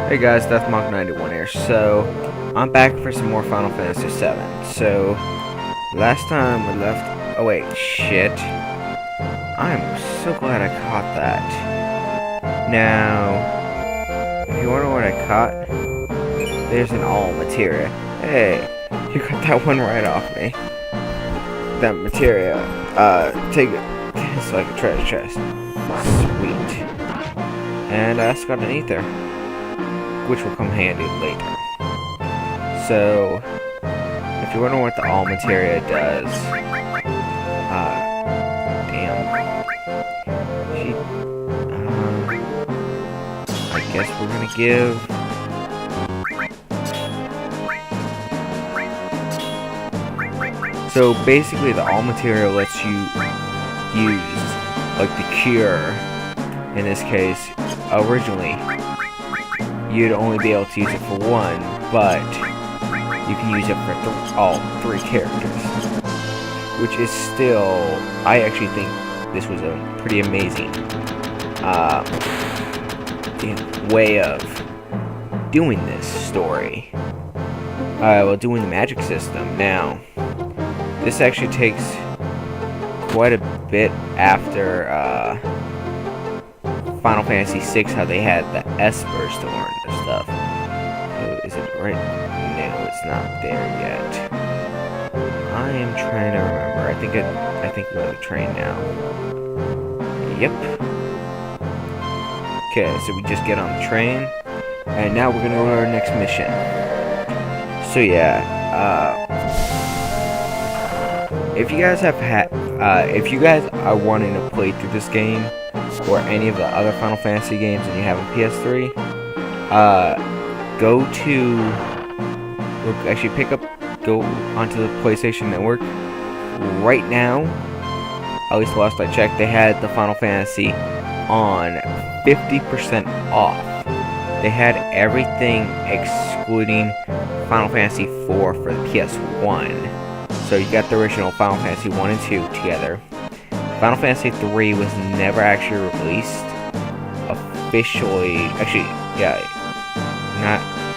Hey guys, DeathMonk91 here. So, I'm back for some more Final Fantasy VII. So, last time we left... Oh wait, shit. I'm so glad I caught that. Now, if you wonder what I caught, there's an all materia. Hey, you got that one right off me. That materia. Take it. It's like a treasure chest. Sweet. And I also got an ether, which will come handy later. So, if you wonder what the all materia does, I guess we're gonna give. So basically, the all materia lets you use, like the cure, in this case, originally. You'd only be able to use it for one, but you can use it for all three characters. Which is still, I actually think this was a pretty amazing way of doing this story. Well, doing the magic system. Now, this actually takes quite a bit after Final Fantasy VI, how they had the Espers to learn this stuff. So is it right? No, it's not there yet. I am trying to remember. I think we're on the train now. Yep. Okay, so we just get on the train, and now we're gonna go to our next mission. So yeah, if you guys if you guys are wanting to play through this game, or any of the other Final Fantasy games and you have a PS3, go onto the PlayStation Network. Right now, at least the last I checked, they had the Final Fantasy on 50% off. They had everything excluding Final Fantasy IV for the PS1. So you got the original Final Fantasy 1 and 2 together. Final Fantasy 3 was never actually released officially. Actually, yeah,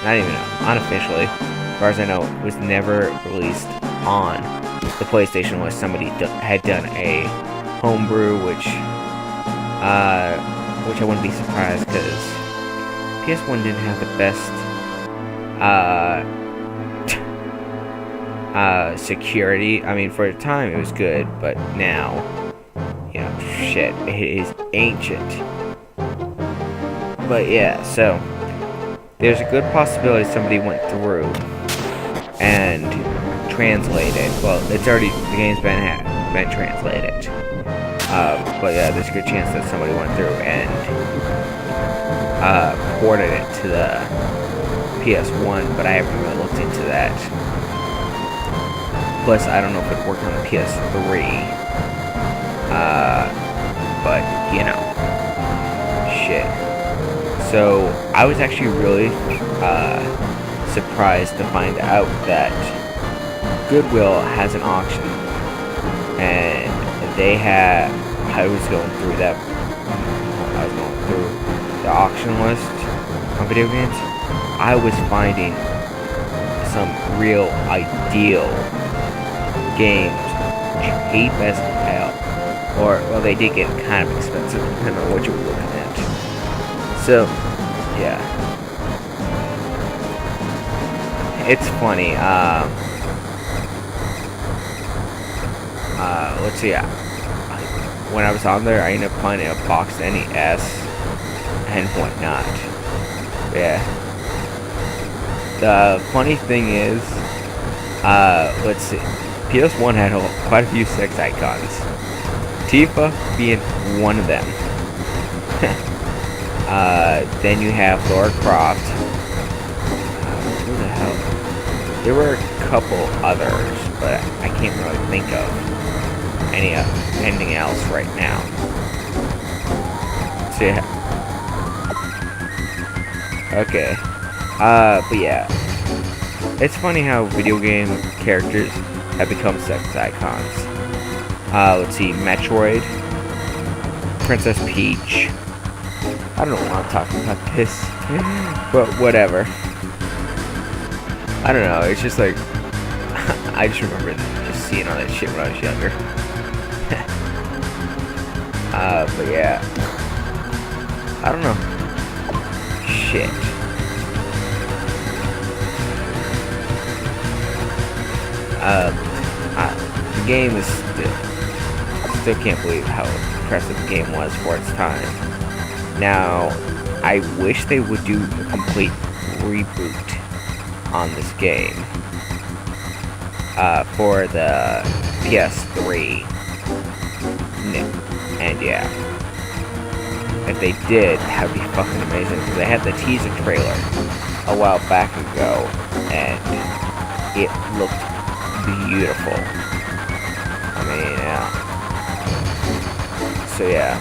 not even unofficially. As far as I know, it was never released on the PlayStation unless somebody had done a homebrew, which I wouldn't be surprised because PS1 didn't have the best security. I mean, for the time it was good, but now, you know, shit, it is ancient. But yeah, so there's a good possibility somebody went through and translated. Well, it's already, the game's been translated. But yeah, there's a good chance that somebody went through and ported it to the PS1, but I haven't really looked into that. Plus, I don't know if it worked on the PS3. But, you know, shit. So, I was actually really surprised to find out that Goodwill has an auction. And they had, I was going through the auction list on video games. I was finding some real ideal games cheap as hell. Or, well, they did get kind of expensive depending on what you were looking at. So, yeah. It's funny, let's see, when I was on there, I ended up finding a boxed NES and whatnot. Yeah. The funny thing is, let's see, PS1 had quite a few sex icons. Tifa being one of them. Then you have Lara Croft. Who the hell? There were a couple others, but I can't really think of anything else right now. So yeah. Okay. But yeah. It's funny how video game characters have become sex icons. Let's see, Metroid, Princess Peach. I don't know why I'm talking about this. But whatever. I don't know, it's just like, I just remember just seeing all that shit when I was younger. But yeah. I don't know. Shit. The game is still can't believe how impressive the game was for its time. Now, I wish they would do a complete reboot on this game for the PS3. And yeah, if they did, that would be fucking amazing. Because they had the teaser trailer a while back ago, and it looked beautiful. I mean, yeah. So yeah.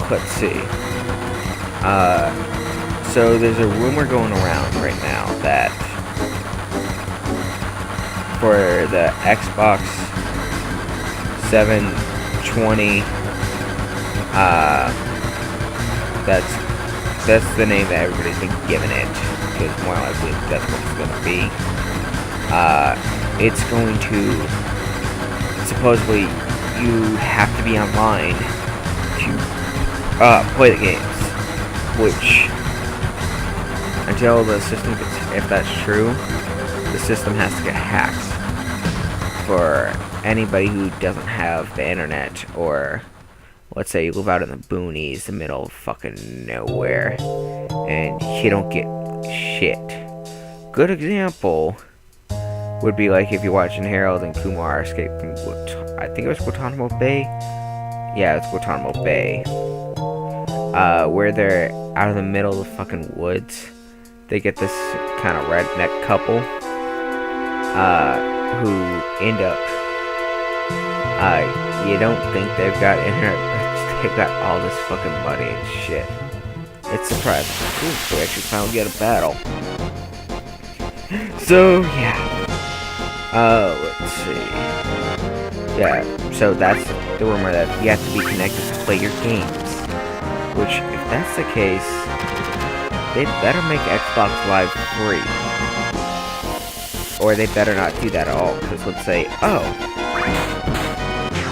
Let's see. So there's a rumor going around right now that for the Xbox 720, that's the name that everybody's been giving it, because more likely that's what it's gonna be. It's going to, supposedly, you have to be online to play the games, which, until the system gets, if that's true, the system has to get hacked for anybody who doesn't have the internet, or let's say you live out in the boonies, the middle of fucking nowhere, and you don't get shit. Good example would be like if you're watching Harold and Kumar escaping, I think it was Guantanamo Bay? Yeah, it's Guantanamo Bay. Where they're out of the middle of the fucking woods. They get this kind of redneck couple, who end up, you don't think they've got internet, but they've got all this fucking money and shit. It's surprising. Ooh, we actually finally get a battle. So, yeah. Let's see. Yeah, so that's the rumor that you have to be connected to play your games. Which, if that's the case, they better make Xbox Live free. Or they better not do that at all. Because let's say, oh,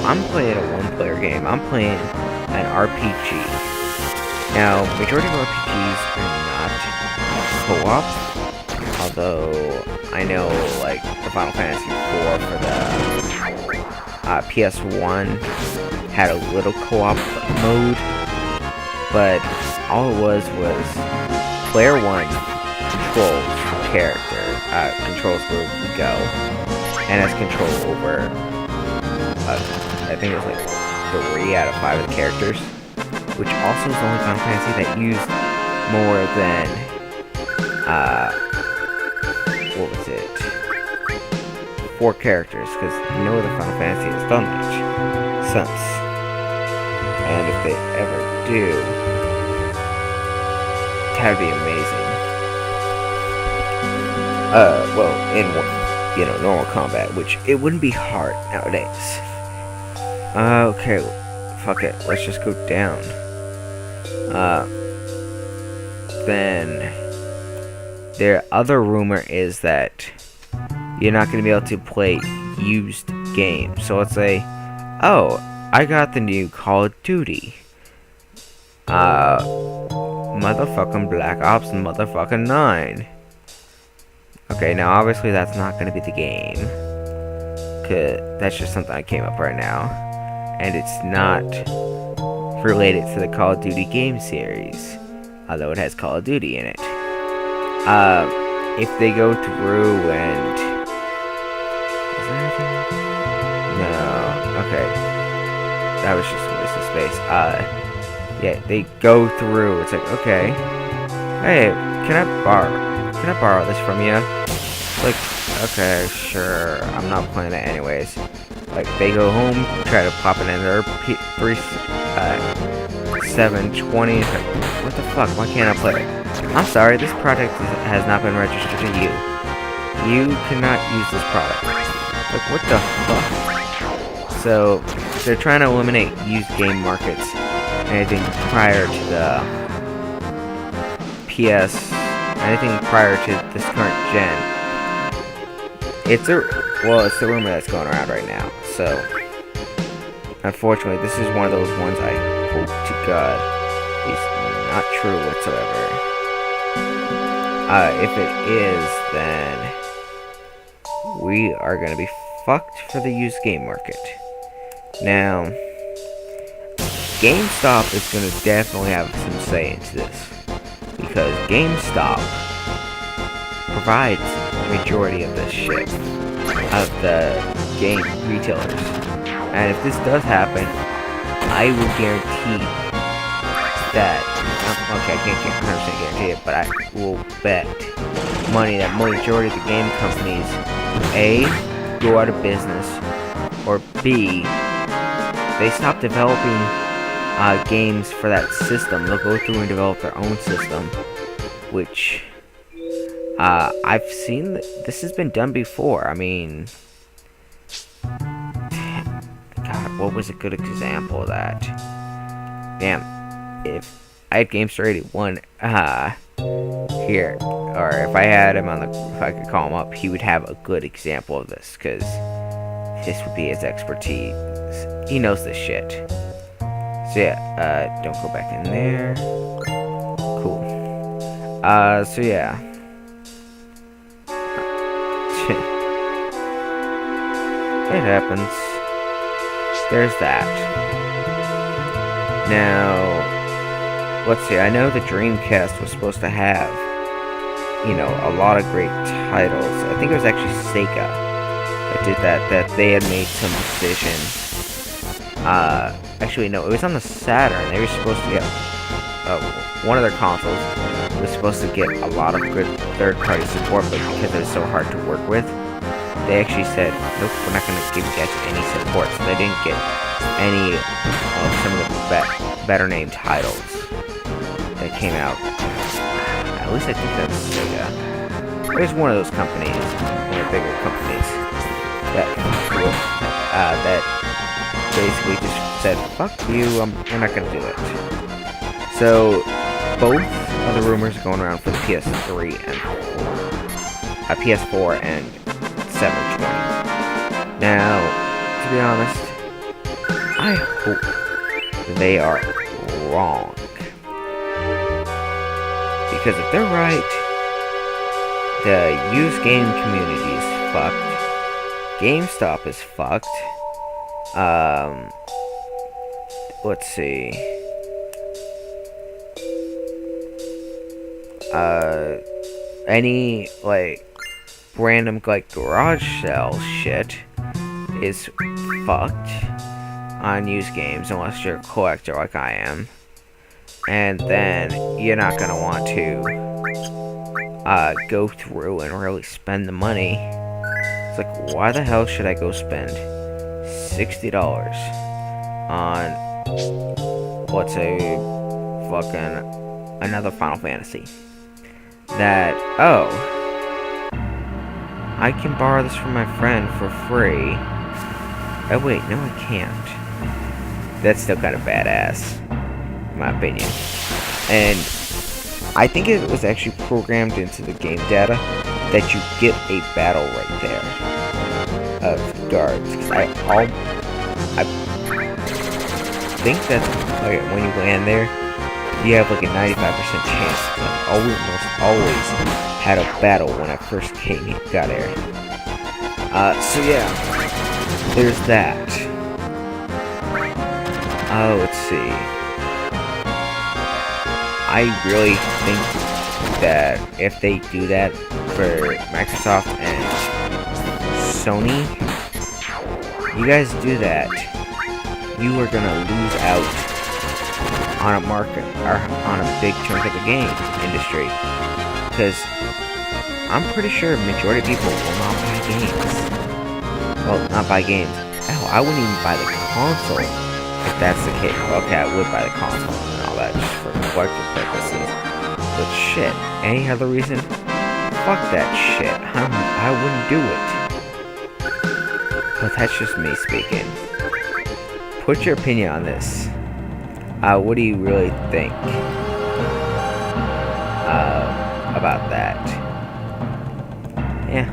I'm playing a one-player game. I'm playing an RPG. Now, majority of RPGs are not co-op. Although, I know, like, the Final Fantasy IV for the PS1 had a little co-op mode. But all it was player one controls where we go, and has control over, I think it was like 3 out of 5 of the characters, which also is the only Final Fantasy that used more than, what was it, 4 characters, because no other Final Fantasy has done that since. And if they ever do, that'd be amazing. Well, in, normal combat, which it wouldn't be hard nowadays. Okay, fuck it, let's just go down. Then, their other rumor is that you're not going to be able to play used games. So let's say, oh, I got the new Call of Duty. Motherfucking Black Ops motherfucking 9. Okay, now obviously that's not going to be the game. Cause that's just something that came up right now. And it's not related to the Call of Duty game series. Although it has Call of Duty in it. If they go through and... Is there anything? No. Okay. That was just a waste of space. Yeah, they go through. It's like, okay, hey, can I borrow this from you? Like, okay, sure. I'm not playing it anyways. Like, they go home, try to pop it in their 720. It's like, what the fuck? Why can't I play it? I'm sorry, this product has not been registered to you. You cannot use this product. Like, what the fuck? So, they're trying to eliminate used game markets. Anything prior to the PS, anything prior to this current gen, it's the rumor that's going around right now. So, unfortunately, this is one of those ones I hope to God is not true whatsoever. If it is, then we are gonna be fucked for the used game market. Now, GameStop is going to definitely have some say into this, because GameStop provides the majority of this shit of the game retailers. And if this does happen, I will guarantee that, okay, I can't 100% guarantee it, but I will bet money that majority of the game companies, A, go out of business, or B, they stop developing games for that system. They'll go through and develop their own system, which I've seen this has been done before. I mean, God, what was a good example of that? Damn, if I had GameStar 81 here, or if I had him on the, if I could call him up, he would have a good example of this, because this would be his expertise. He knows this shit. So yeah, don't go back in there. Cool. So yeah. It happens. There's that. Now, let's see, I know the Dreamcast was supposed to have, you know, a lot of great titles. I think it was actually Sega that did that they had made some decisions. Actually, no, it was on the Saturn. They were supposed to get, one of their consoles was supposed to get a lot of good third-party support, but because it was so hard to work with, they actually said, nope, we're not going to give you guys any support. So they didn't get any of some of the better named titles that came out. At least I think that's Sega. There's one of those companies, one of the bigger companies, that basically just said, fuck you, we're not going to do it. So, both of the rumors are going around for the PS3 and PS4 and 720. Now, to be honest, I hope they are wrong. Because if they're right, the used game community is fucked. GameStop is fucked. Let's see. Any, like, random, like, garage sale shit is fucked on used games unless you're a collector like I am. And then you're not gonna want to go through and really spend the money. It's like, why the hell should I go spend $60 on, let's say, fucking another Final Fantasy? That, oh, I can borrow this from my friend for free. Oh wait, no I can't. That's still kind of badass, in my opinion. And I think it was actually programmed into the game data that you get a battle right there of guards. Because I think that's, okay, when you land there, you have like a 95% chance. I almost always had a battle when I first got there. So yeah, there's that. Let's see. I really think that if they do that for Microsoft and Sony, you guys do that, you are gonna lose out on a market, or on a big chunk of the game industry, because I'm pretty sure the majority of people will not buy games. Well, not buy games. Hell, I wouldn't even buy the console if that's the case. Okay, I would buy the console and all that just for collective purposes. But shit, any other reason? Fuck that shit. I wouldn't do it. But that's just me speaking. Put your opinion on this. What do you really think? about that. Yeah.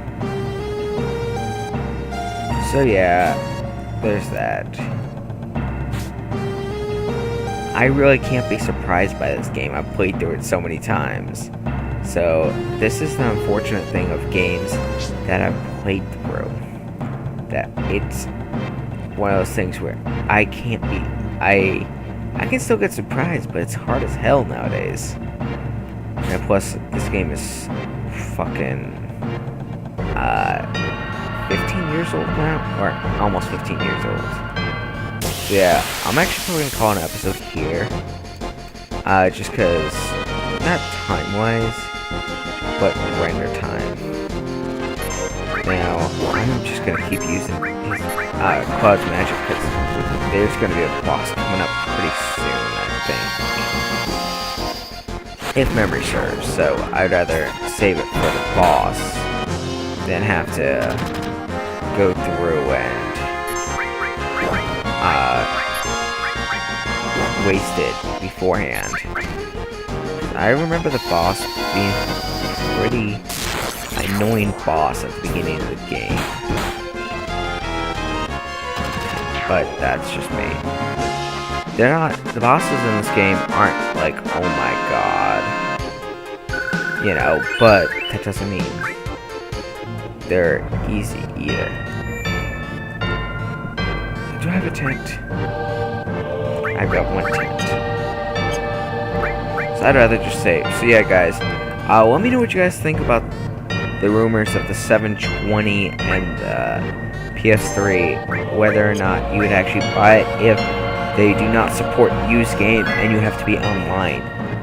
So yeah, there's that. I really can't be surprised by this game. I've played through it so many times. So this is the unfortunate thing of games that I've played through. That it's one of those things where I can't be... I can still get surprised, but it's hard as hell nowadays. And plus, this game is fucking 15 years old now, or almost 15 years old. So yeah, I'm actually probably gonna call an episode here, just cause not time-wise, but render time. Now, I'm just gonna keep using Cloud's magic because there's gonna be a boss coming up pretty soon, I think. If memory serves, so I'd rather save it for the boss than have to go through and waste it beforehand. I remember the boss being pretty annoying boss at the beginning of the game. But that's just me. They're not, the bosses in this game aren't like, oh my god. You know, but that doesn't mean they're easy either. Do I have a tent? I've got one tent. So I'd rather just save. So yeah, guys, let me know what you guys think about the rumors of the 720 and PS3, whether or not you would actually buy it if they do not support used games and you have to be online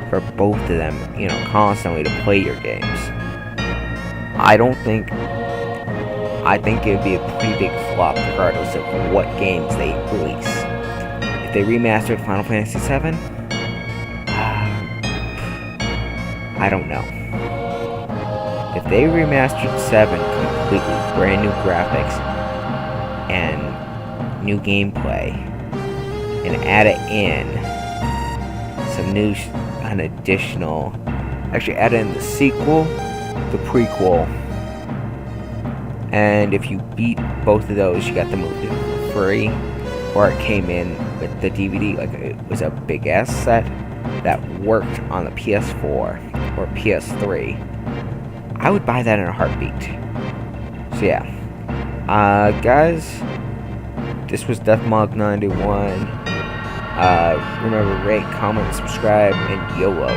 for both of them, you know, constantly to play your games. I think it would be a pretty big flop regardless of what games they release. If they remastered Final Fantasy VII, I don't know. If they remastered 7 completely, brand new graphics and new gameplay, and added in some new, an additional, actually added in the sequel, the prequel, and if you beat both of those, you got the movie for free, or it came in with the DVD, like it was a big ass set that worked on the PS4 or PS3. I would buy that in a heartbeat. So yeah, guys, this was DeathMog91. Remember, rate, comment, subscribe, and YOLO.